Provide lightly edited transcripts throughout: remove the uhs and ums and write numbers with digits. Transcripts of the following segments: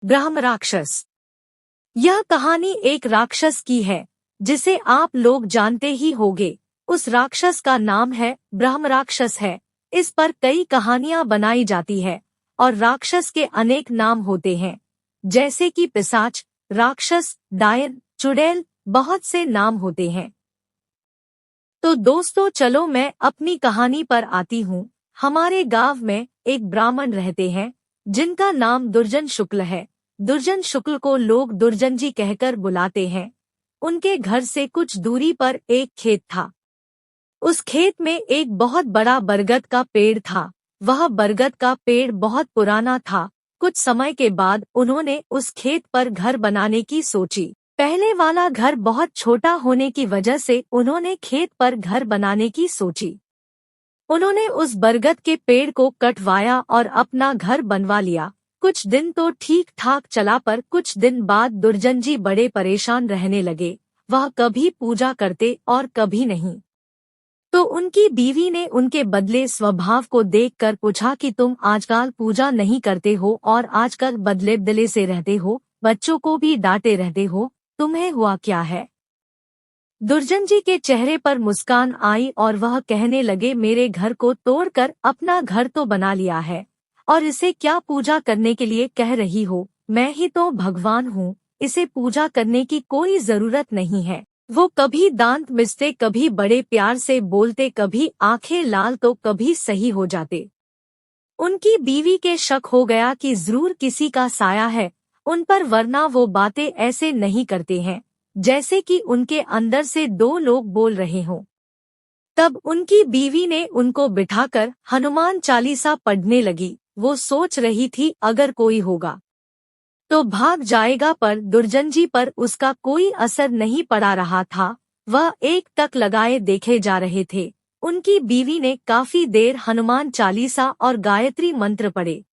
ब्रह्म राक्षस। यह कहानी एक राक्षस की है जिसे आप लोग जानते ही होंगे। उस राक्षस का नाम है ब्रह्म राक्षस है। इस पर कई कहानियां बनाई जाती है और राक्षस के अनेक नाम होते हैं, जैसे कि पिशाच, राक्षस, डायन, चुड़ैल, बहुत से नाम होते हैं। तो दोस्तों चलो मैं अपनी कहानी पर आती हूँ। हमारे गांव में एक ब्राह्मण रहते हैं जिनका नाम दुर्जन शुक्ल है। दुर्जन शुक्ल को लोग दुर्जन जी कहकर बुलाते हैं। उनके घर से कुछ दूरी पर एक खेत था। उस खेत में एक बहुत बड़ा बरगद का पेड़ था। वह बरगद का पेड़ बहुत पुराना था। कुछ समय के बाद उन्होंने उस खेत पर घर बनाने की सोची। पहले वाला घर बहुत छोटा होने की वजह से उन्होंने खेत पर घर बनाने की सोची। उन्होंने उस बरगद के पेड़ को कटवाया और अपना घर बनवा लिया। कुछ दिन तो ठीक ठाक चला, पर कुछ दिन बाद दुर्जन जी बड़े परेशान रहने लगे। वह कभी पूजा करते और कभी नहीं। तो उनकी बीवी ने उनके बदले स्वभाव को देखकर पूछा कि तुम आजकल पूजा नहीं करते हो और आजकल बदले बदले से रहते हो, बच्चों को भी डांटे रहते हो, तुम्हें हुआ क्या है? दुर्जन जी के चेहरे पर मुस्कान आई और वह कहने लगे, मेरे घर को तोड़कर अपना घर तो बना लिया है और इसे क्या पूजा करने के लिए कह रही हो? मैं ही तो भगवान हूँ, इसे पूजा करने की कोई जरूरत नहीं है। वो कभी दांत मिसते, कभी बड़े प्यार से बोलते, कभी आंखें लाल तो कभी सही हो जाते। उनकी बीवी के शक हो गया कि जरूर किसी का साया है उन पर, वरना वो बातें ऐसे नहीं करते हैं जैसे कि उनके अंदर से दो लोग बोल रहे हों। तब उनकी बीवी ने उनको बिठाकर हनुमान चालीसा पढ़ने लगी। वो सोच रही थी अगर कोई होगा तो भाग जाएगा, पर दुर्जन जी पर उसका कोई असर नहीं पड़ा रहा था। वह एक टक लगाए देखे जा रहे थे। उनकी बीवी ने काफी देर हनुमान चालीसा और गायत्री मंत्र पढ़े।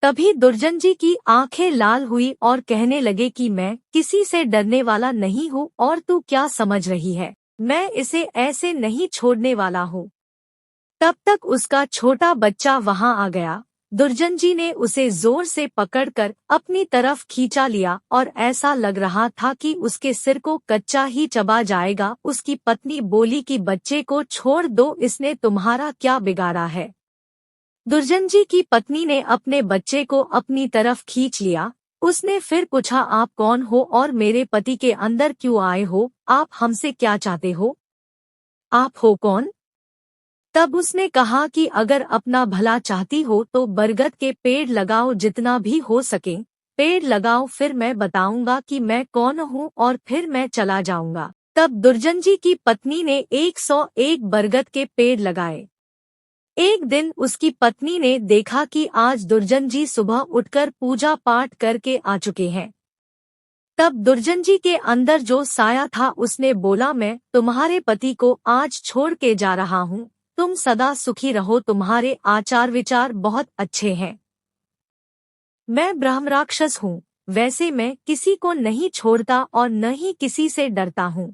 तभी दुर्जन जी की आंखें लाल हुई और कहने लगे कि मैं किसी से डरने वाला नहीं हूँ और तू क्या समझ रही है, मैं इसे ऐसे नहीं छोड़ने वाला हूँ। तब तक उसका छोटा बच्चा वहां आ गया। दुर्जन जी ने उसे जोर से पकड़कर अपनी तरफ खींचा लिया और ऐसा लग रहा था कि उसके सिर को कच्चा ही चबा जाएगा। उसकी पत्नी बोली कि बच्चे को छोड़ दो, इसने तुम्हारा क्या बिगाड़ा है? दुर्जन जी की पत्नी ने अपने बच्चे को अपनी तरफ खींच लिया। उसने फिर पूछा, आप कौन हो और मेरे पति के अंदर क्यों आए हो? आप हमसे क्या चाहते हो? आप हो कौन? तब उसने कहा कि अगर अपना भला चाहती हो तो बरगद के पेड़ लगाओ, जितना भी हो सके पेड़ लगाओ, फिर मैं बताऊंगा कि मैं कौन हूँ और फिर मैं चला जाऊंगा। तब दुर्जन जी की पत्नी ने 101 बरगद के पेड़ लगाए। एक दिन उसकी पत्नी ने देखा कि आज दुर्जन जी सुबह उठकर पूजा पाठ करके आ चुके हैं। तब दुर्जन जी के अंदर जो साया था उसने बोला, मैं तुम्हारे पति को आज छोड़ के जा रहा हूँ, तुम सदा सुखी रहो, तुम्हारे आचार विचार बहुत अच्छे हैं। मैं ब्रह्म राक्षस हूँ, वैसे मैं किसी को नहीं छोड़ता और न ही किसी से डरता हूँ।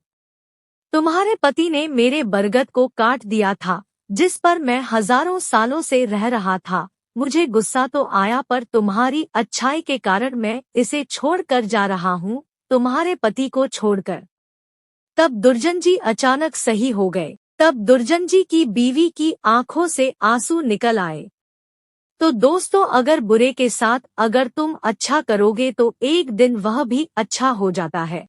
तुम्हारे पति ने मेरे बरगद को काट दिया था जिस पर मैं हजारों सालों से रह रहा था। मुझे गुस्सा तो आया, पर तुम्हारी अच्छाई के कारण मैं इसे छोड़कर जा रहा हूँ, तुम्हारे पति को छोड़कर। तब दुर्जन जी अचानक सही हो गए। तब दुर्जन जी की बीवी की आंखों से आंसू निकल आए। तो दोस्तों, अगर बुरे के साथ अगर तुम अच्छा करोगे तो एक दिन वह भी अच्छा हो जाता है।